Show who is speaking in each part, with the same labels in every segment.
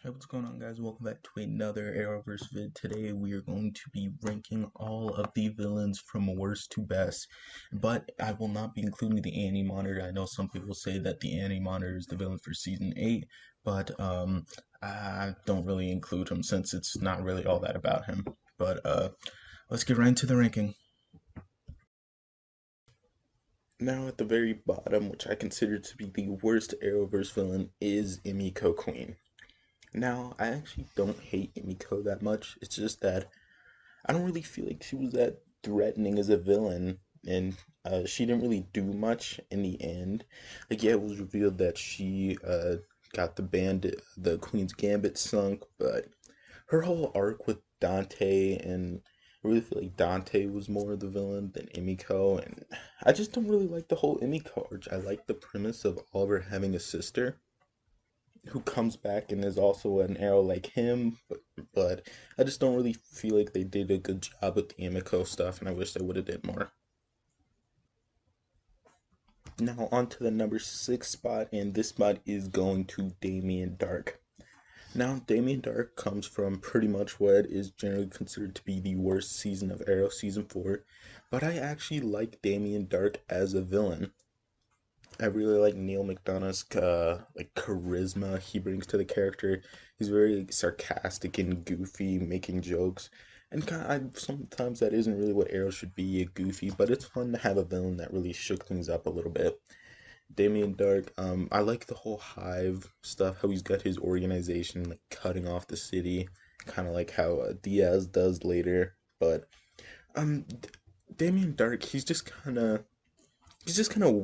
Speaker 1: Hey, what's going on, guys? Welcome back to another Arrowverse vid. Today we are going to be ranking all of the villains from worst to best, but I will not be including the Anti-Monitor. I know some people say that the Anti-Monitor is the villain for Season 8, but I don't really include him since it's not really all that about him. But let's get right into the ranking. Now at the very bottom, which I consider to be the worst Arrowverse villain, is Emiko Queen. Now, I actually don't hate Emiko that much. It's just that I don't really feel like she was that threatening as a villain, and she didn't really do much in the end. Like, yeah, it was revealed that she got the Queen's Gambit sunk, but her whole arc with Dante, and I really feel like Dante was more of the villain than Emiko, and I just don't really like the whole Emiko arc. I like the premise of Oliver having a sister who comes back and is also an arrow like him, but I just don't really feel like they did a good job with the Emiko stuff, and I wish they would have did more. Now on to the number 6 spot, and this spot is going to Damien Dark. Now, Damien Dark comes from pretty much what is generally considered to be the worst season of Arrow, season 4, but I actually like Damien Dark as a villain. I really like Neil McDonough's like charisma he brings to the character. He's very sarcastic and goofy, making jokes, and sometimes that isn't really what Arrow should be, a goofy. But it's fun to have a villain that really shook things up a little bit. Damien Dark, I like the whole Hive stuff, how he's got his organization like cutting off the city, kind of like how Diaz does later. But um, D- Damien Dark, he's just kind of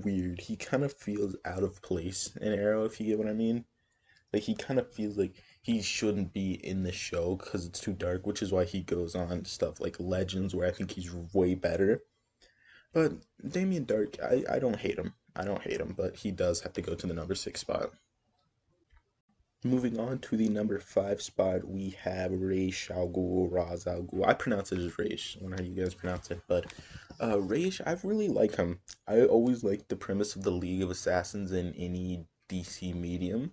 Speaker 1: weird. He kind of feels out of place in Arrow, if you get what I mean. Like he kind of feels like he shouldn't be in the show because it's too dark, which is why he goes on stuff like Legends, where I think he's way better. But Damien Dark, I don't hate him. I don't hate him, but he does have to go to the number 6 spot. Moving on to the number 5 spot, we have Xiaogo Raza. I pronounce it as Raish. I don't know how you guys pronounce it, but Raish, I really like him. I always like the premise of the League of Assassins in any DC medium.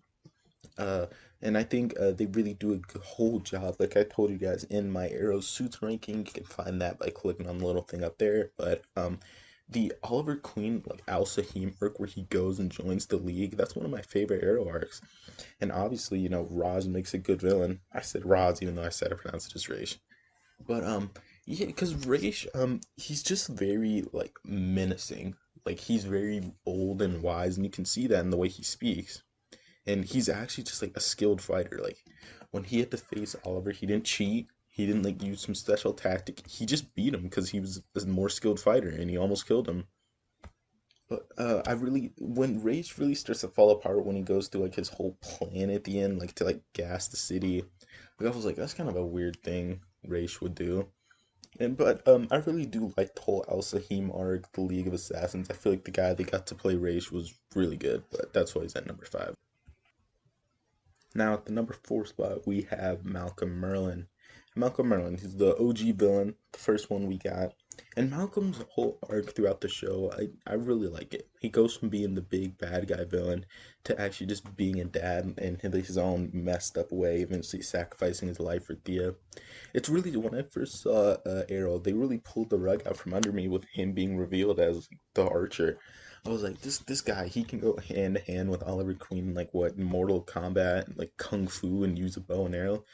Speaker 1: Uh, and I think they really do a whole job. Like I told you guys in my Arrow Suits ranking, you can find that by clicking on the little thing up there. But the Oliver Queen, like Al Sahim arc where he goes and joins the League, that's one of my favorite Arrow arcs. And obviously, Roz makes a good villain. I said Roz, even though I said I pronounced it as Raish. But yeah, because Raish, he's just very like menacing. Like he's very old and wise, and you can see that in the way he speaks. And he's actually just like a skilled fighter. Like when he had to face Oliver, he didn't cheat. He didn't like use some special tactic. He just beat him because he was a more skilled fighter, and he almost killed him. But I really, when Rage really starts to fall apart when he goes through like his whole plan at the end, like to like gas the city, like I was like, that's kind of a weird thing Rage would do. And but I really do like the whole Al Sahim arc, the League of Assassins. I feel like the guy they got to play Rage was really good, but that's why he's at number 5. Now at the number 4 spot we have Malcolm Merlyn. Malcolm Merlyn, he's the OG villain, the first one we got. And Malcolm's whole arc throughout the show, I really like it. He goes from being the big bad guy villain to actually just being a dad in his own messed up way, eventually sacrificing his life for Thea. It's really, when I first saw Arrow, they really pulled the rug out from under me with him being revealed as the Archer. I was like, this guy, he can go hand to hand with Oliver Queen in like what, Mortal Kombat, like Kung Fu, and use a bow and arrow.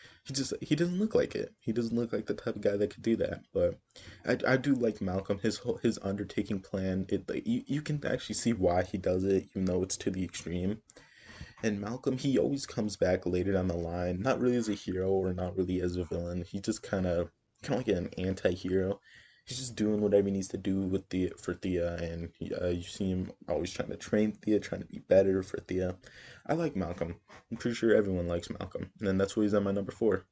Speaker 1: He doesn't look like it. He doesn't look like the type of guy that could do that. But I do like Malcolm, his undertaking plan. It like, you can actually see why he does it, even though it's to the extreme. And Malcolm, he always comes back later down the line, not really as a hero or not really as a villain. He just kind of like an anti-hero. He's just doing whatever he needs to do with Thea for Thea, and you see him always trying to train Thea, trying to be better for Thea. I like Malcolm. I'm pretty sure everyone likes Malcolm, and then that's why he's on my number 4.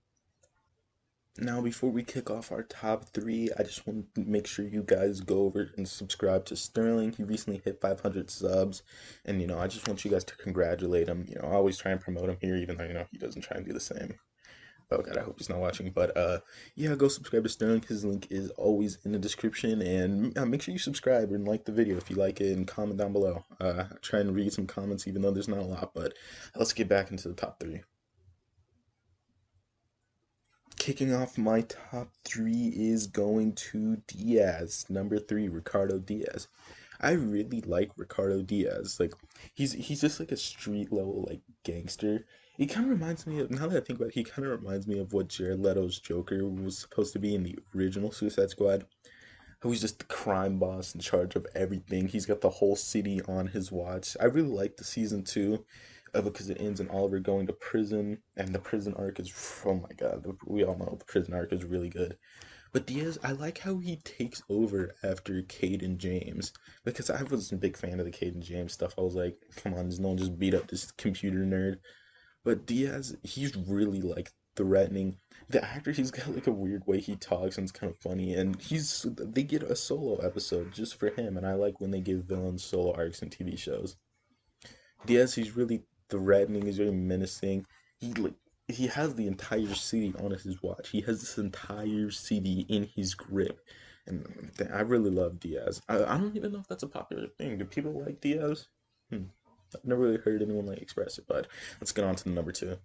Speaker 1: Now, before we kick off our top 3, I just want to make sure you guys go over and subscribe to Sterling. He recently hit 500 subs, and I just want you guys to congratulate him. I always try and promote him here, even though he doesn't try and do the same. Oh god, I hope he's not watching. But yeah, go subscribe to Sterling. His link is always in the description, and make sure you subscribe and like the video if you like it, and comment down below. Try and read some comments, even though there's not a lot. But let's get back into the top 3. kicking off my top three is going to Diaz. Number three, Ricardo Diaz. I really like Ricardo Diaz. Like he's just like a street level like gangster. He kind of reminds me of, now that I think about it, he kind of reminds me of what Jared Leto's Joker was supposed to be in the original Suicide Squad. How he's just the crime boss in charge of everything. He's got the whole city on his watch. I really like the season two, because it ends in Oliver going to prison, and the prison arc is, oh my god, we all know the prison arc is really good. But Diaz, I like how he takes over after Cade and James, because I was a big fan of the Cade and James stuff. I was like, come on, no one just beat up this computer nerd. But Diaz, he's really like threatening. The actor, he's got like a weird way he talks and it's kind of funny. And they get a solo episode just for him. And I like when they give villains solo arcs in TV shows. Diaz, he's really threatening. He's very menacing. He has the entire city on his watch. He has this entire city in his grip. And I really love Diaz. I don't even know if that's a popular thing. Do people like Diaz? I've never really heard anyone like express it, but let's get on to the number two.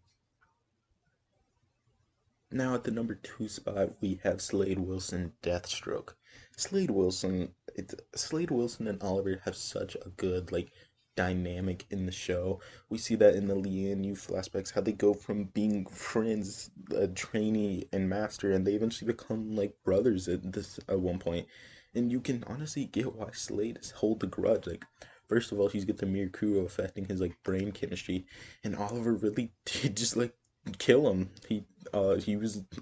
Speaker 1: Now at the number two spot, we have Slade Wilson, Deathstroke. Slade Wilson and Oliver have such a good like dynamic in the show. We see that in the Lian flashbacks, how they go from being friends, trainee and master, and they eventually become like brothers at one point. And you can honestly get why Slade is hold the grudge. Like, first of all, he's got the Mercury affecting his like brain chemistry, and Oliver really did just like kill him.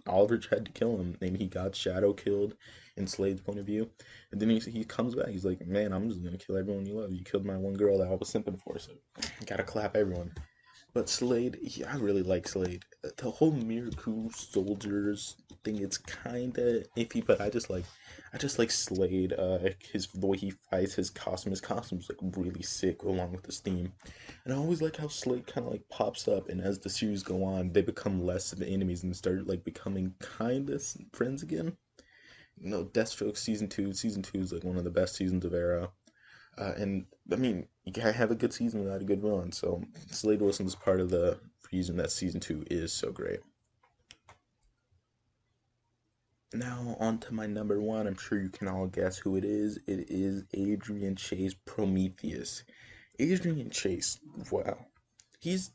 Speaker 1: Oliver tried to kill him, and he got Shadow killed in Slade's point of view. And then he comes back. He's like, man, I'm just gonna kill everyone you love. You killed my one girl that I was simping for, so gotta clap everyone. But Slade, I really like Slade. The whole Miracle Soldiers thing, it's kinda iffy, but I just like Slade. The way he fights, his costume's like really sick along with his theme. And I always like how Slade kind of like pops up, and as the series go on, they become less of the enemies and start like becoming kind of friends again. Deathstroke season two is like one of the best seasons of Arrow. And I mean, you can't have a good season without a good villain. So Slade Wilson's part of the reason that season two is so great. Now on to my number one. I'm sure you can all guess who it is. It is Adrian Chase, Prometheus. Adrian Chase, wow, he's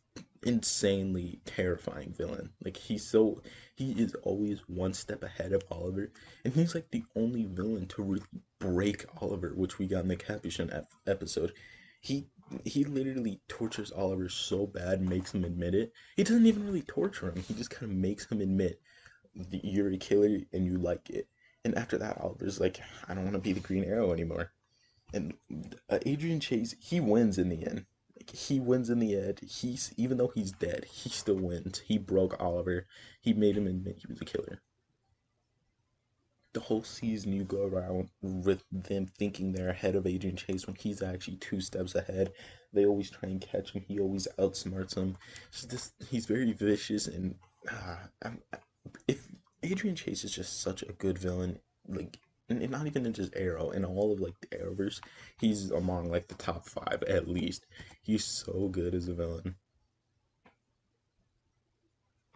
Speaker 1: insanely terrifying villain. Like he is always one step ahead of Oliver, and he's like the only villain to really break Oliver, which we got in the Capuchin episode. He he literally tortures Oliver so bad, makes him admit it. He doesn't even really torture him. He just kind of makes him admit that you're a killer and you like it. And after that, Oliver's like, I don't want to be the Green Arrow anymore. And Adrian Chase, he wins in the end. Like, he wins in the end. Even though he's dead, he still wins. He broke Oliver. He made him admit he was a killer. The whole season you go around with them thinking they're ahead of Adrian Chase when he's actually two steps ahead. They always try and catch him. He always outsmarts them. He's very vicious, and if Adrian Chase is just such a good villain, like, and not even in just Arrow, in all of like the Arrowverse, he's among like the top five at least. He's so good as a villain.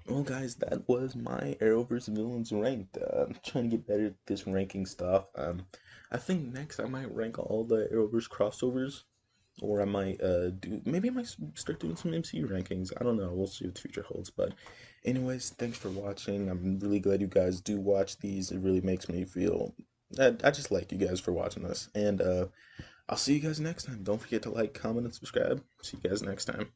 Speaker 1: Well, guys, that was my Arrowverse villains ranked. I'm trying to get better at this ranking stuff. I think next I might rank all the Arrowverse crossovers, or I might maybe I might start doing some MCU rankings. I don't know. We'll see what the future holds. But, anyways, thanks for watching. I'm really glad you guys do watch these. It really makes me feel. I just like you guys for watching this, and I'll see you guys next time. Don't forget to like, comment, and subscribe. See you guys next time.